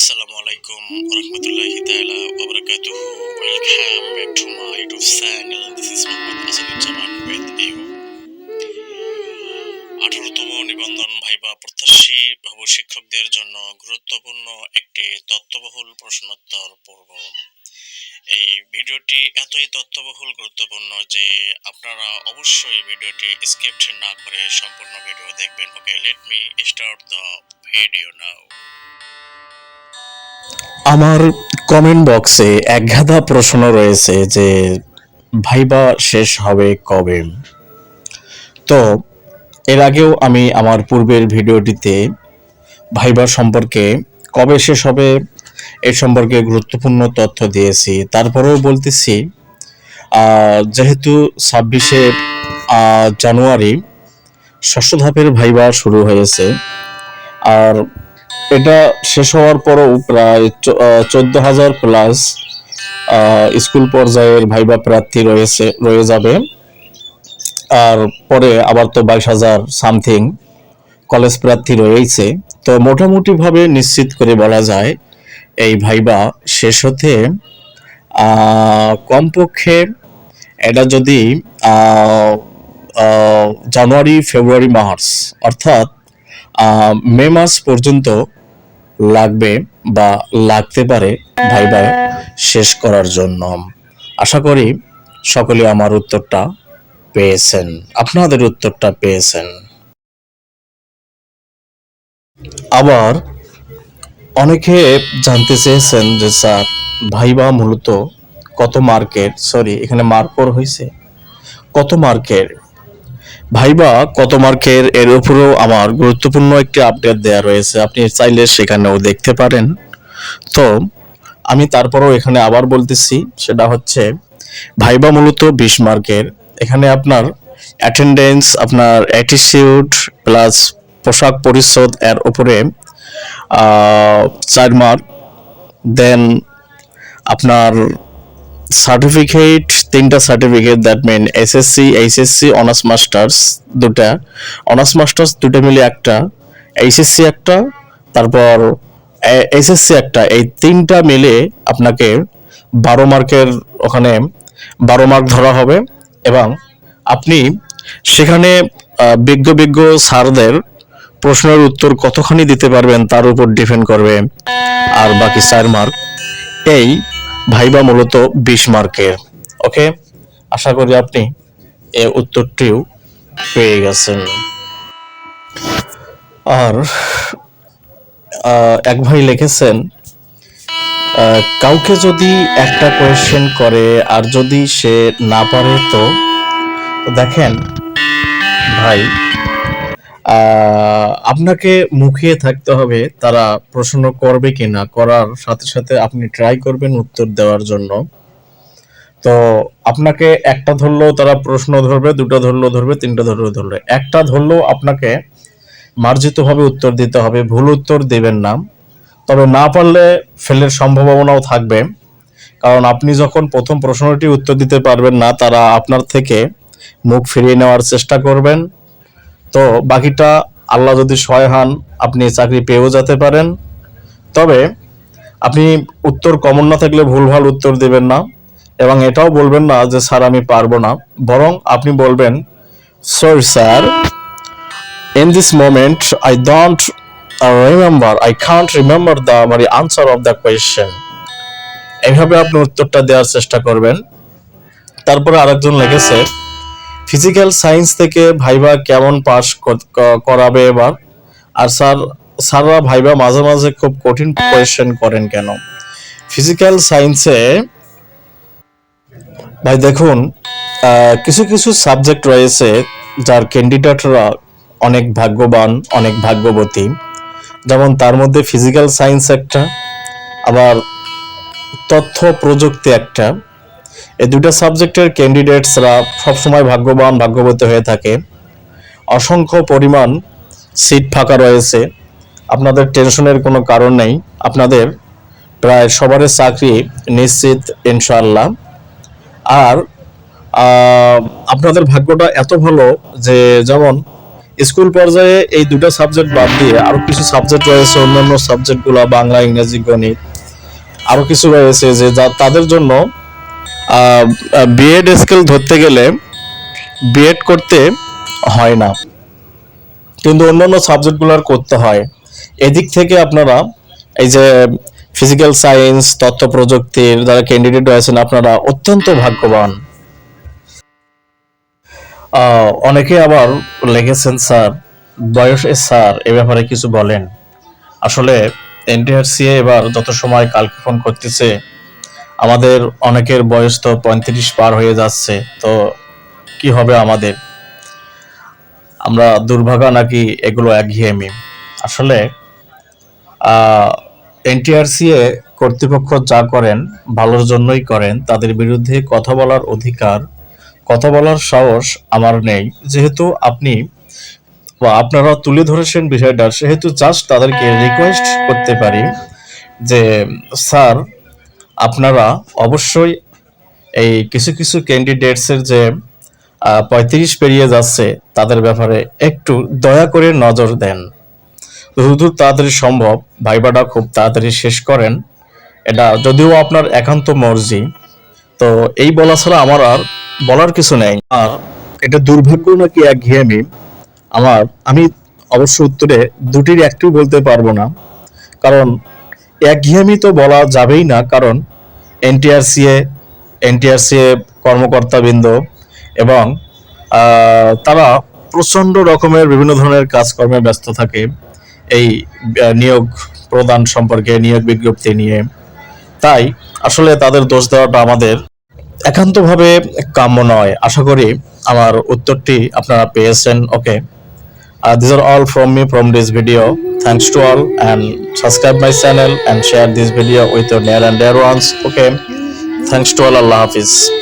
Assalamualaikum warahmatullahi taala wabarakatuh. Welcome back to my YouTube channel. This is Muhammad Asaduজ্জামান with you. 18তম নিবন্ধন viva প্রত্যাশী বাবু শিক্ষকদের জন্য গুরুত্বপূর্ণ একটি তথ্যবহুল প্রশ্নোত্তর পর্ব। এই ভিডিওটি এতই তথ্যবহুল গুরুত্বপূর্ণ যে আপনারা অবশ্যই ভিডিওটি স্কিপ না করে সম্পূর্ণ ভিডিও দেখবেন। Okay, let me start the video now. আমার কমেন্ট বক্সে একগাদা প্রশ্ন রয়েছে যে ভাইবা শেষ হবে কবে। তো এর আগেও আমি আমার পূর্বের ভিডিওটিতে ভাইবা সম্পর্কে কবে শেষ হবে এ সম্পর্কে গুরুত্বপূর্ণ তথ্য দিয়েছি। তারপরেও বলতেছি, যেহেতু 26শে জানুয়ারি ষষ্ঠ ধাপের ভাইবা শুরু হয়েছে, আর এটা শেষ হওয়ার পরও প্রায় 14,000 প্লাস স্কুল পর্যায়ের ভাইবা প্রার্থী রয়ে যাবে। আর পরে আবার তো 22,000 সামথিং কলেজ প্রার্থী রয়েছে। তো মোটামুটিভাবে নিশ্চিত করে বলা যায় এই ভাইবা শেষ হতে কমপক্ষে এটা যদি জানুয়ারি, ফেব্রুয়ারি, মার্চ অর্থাৎ মে মাস পর্যন্ত লাগবে বা লাগতে পারে ভাইবা শেষ করার জন্য। আশা করি সকলে আমার উত্তরটা পেয়েছেন, আপনাদের উত্তরটা পেয়েছেন। আবার অনেকে জানতে চেয়েছেন যে স্যার ভাইবা মূলত কত মার্কের, এখানে মার্কর হয়েছে, কত মার্কের ভাইবা কত মার্কের, এর উপরেও আমার গুরুত্বপূর্ণ একটি আপডেট দেওয়া রয়েছে, আপনি চাইলে সেখানেও দেখতে পারেন। তো আমি তারপরেও এখানে আবার বলতেছি, সেটা হচ্ছে ভাইবা মূলত 20 মার্কের। এখানে আপনার অ্যাটেন্ডেন্স, আপনার অ্যাটিটিউড প্লাস পোশাক পরিচ্ছদ এর উপরে 4 মার্ক। দেন আপনার সার্টিফিকেট, 3টা certificate, that mean SSC, HSC, honours masters দুটা, অনার্স মাস্টার্স দুটো মিলে একটা, এইচএসসি একটা, তারপর এসএসসি একটা, এই 3টা মিলে আপনাকে 12 মার্কের, ওখানে 12 মার্ক ধরা হবে। এবং আপনি সেখানে বিজ্ঞ স্যারদের প্রশ্নের উত্তর কতখানি দিতে পারবেন তার উপর ডিপেন্ড করবে। আর বাকি 4 মার্ক এই ভাইবা মূলত 20 মার্কের। ওকে, আশা করি আপনি এই উত্তরটিও পেয়ে গেছেন। আর এক ভাই লিখেছেন, কাউকে যদি একটা কোয়েশ্চেন করে আর যদি সে না পারে তো দেখেন ভাই, আপনাকে মুখিয়ে থাকতে হবে তারা প্রশ্ন করবে কিনা, করার সাথে সাথে আপনি ট্রাই করবেন উত্তর দেওয়ার জন্য। তো আপনাকে একটা ধরলেও তারা প্রশ্ন ধরবে, 2টা ধরলেও ধরবে, 3টা ধরলে একটা ধরলেও আপনাকে মার্জিতভাবে উত্তর দিতে হবে, ভুল উত্তর দেবেন না। তবে না পারলে ফেলের সম্ভাবনাও থাকবে, কারণ আপনি যখন প্রথম প্রশ্নটি উত্তর দিতে পারবেন না, তারা আপনার থেকে মুখ ফিরিয়ে নেওয়ার চেষ্টা করবেন। তো বাকিটা আল্লাহ যদি সহায় হন, আপনি চাকরি পেয়েও যেতে পারেন। তবে আপনি উত্তর কমন না থাকলে ভুলভাল উত্তর দেবেন না, এবং এটাও বলবেন না যে স্যার আমি পারবো না, বরং আপনি বলবেন, sorry sir, in this moment I don't I can't remember the answer of the question. এইভাবে আপনি উত্তরটা দেওয়ার চেষ্টা করবেন। তারপরে আরেকজন লিখেছে, ফিজিক্যাল সায়েন্স থেকে ভাইবা কেমন পাস করাবে এবার? আর স্যাররা ভাইবা মাঝে মাঝে খুব কঠিন কোয়েশ্চেন করেন কেন? ফিজিক্যাল সায়েন্সে ভাই দেখুন, কিছু কিছু সাবজেক্ট রয়েছে যার ক্যান্ডিডেটরা অনেক ভাগ্যবান, অনেক ভাগ্যবতী। যেমন তার মধ্যে ফিজিক্যাল সায়েন্স একটা, আবার তথ্য প্রযুক্তি একটা। এই 2টা সাবজেক্টের ক্যান্ডিডেটসরা সবসময় ভাগ্যবান, ভাগ্যবতী হয়ে থাকে। অসংখ্য পরিমাণ সিট ফাঁকা রয়েছে, আপনাদের টেনশনের কোনো কারণ নেই, আপনাদের প্রায় সবারই চাকরি নিশ্চিত ইনশাআল্লাহ। আর আপনাদের ভাগ্যটা এত ভালো যে যেমন স্কুল পর্যায়ে এই দুটো সাবজেক্ট বাদ দিয়ে আরো কিছু সাবজেক্ট রয়েছে, অন্যান্য সাবজেক্টগুলো বাংলা, ইংরেজি, গণিত, আরো কিছু রয়েছে যে তাদের জন্য বিএড স্কেল ধরতে গেলে বিএড করতে হয় না, কিন্তু অন্যান্য সাবজেক্টগুলোর করতে হয়। এদিক থেকে আপনারা এই যে ফিজিক্যাল সায়েন্স, তথ্য প্রযুক্তির যারা ক্যান্ডিডেট রয়েছেন আপনারা অত্যন্ত ভাগ্যবান। অনেকে আবার লিখেছেন, স্যার বয়সে স্যার এ ব্যাপারে কিছু বলেন। আসলে এনটিআরসিএ এবার যত সময় কালক্ষেপণ করতেছে, আমাদের অনেকের বয়স তো 35 পার হয়ে যাচ্ছে, তো কি হবে আমাদের? আমরা দুর্ভাগা নাকি এগুলো একঘেয়েমি? আসলে এনটিআরসিএ কর্তৃপক্ষ যা করেন ভালোর জন্যই করেন। তাদের বিরুদ্ধে কথা বলার অধিকার, কথা বলার সাহস আমার নেই। যেহেতু আপনি বা আপনারা তুলে ধরেছেন বিষয়টা, সেহেতু জাস্ট তাদেরকে রিকোয়েস্ট করতে পারি যে স্যার আপনারা অবশ্যই এই কিছু কিছু ক্যান্ডিডেটসের যে 35 পেরিয়ে যাচ্ছে তাদের ব্যাপারে একটু দয়া করে নজর দেন। দ্রুত তাড়াতাড়ি সম্ভব ভাইবাটা খুব তাড়াতাড়ি শেষ করেন। এটা যদিও আপনার একান্ত মর্জি, তো এই বলা ছাড়া আমার আর বলার কিছু নেই। আর এটা দুর্ভাগ্য নাকি একঘেয়েমি, আমি অবশ্য উত্তরে দুটির একটিও বলতে পারবো না, কারণ একঘেয়েমি তো বলা যাবেই না, কারণ এনটিআরসিএ কর্মকর্তাবৃন্দ এবং তারা প্রচন্ড রকমের বিভিন্ন ধরনের কাজকর্মে ব্যস্ত থাকে এই নিয়োগ প্রদান সম্পর্কে, নিয়োগ বিজ্ঞপ্তি নিয়ে। তাই আসলে তাদের দোষ দেওয়াটা আমাদের একান্তভাবে কাম্য নয়। আশা করি আমার উত্তরটি আপনারা পেয়েছেন। ওকে, these are all from me from this video. Thanks to all, and subscribe my channel and share this video with your near and dear ones. Okay, thanks to all. Allah Hafiz.